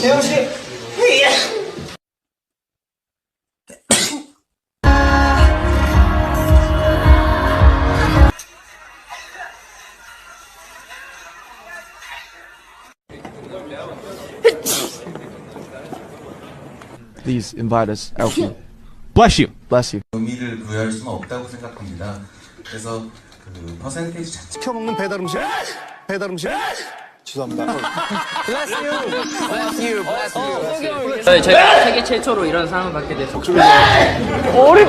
재영 씨. Please invite us out. Bless you. Bless you. 의미를 부여할 수는 없다고 생각합니다. 그래서 그 퍼센테이지 자체 시켜먹는 배달 음식? 배달 음식? 죄송합니다. 제가 세계 최초로 이런 상을 받게 돼서 어리.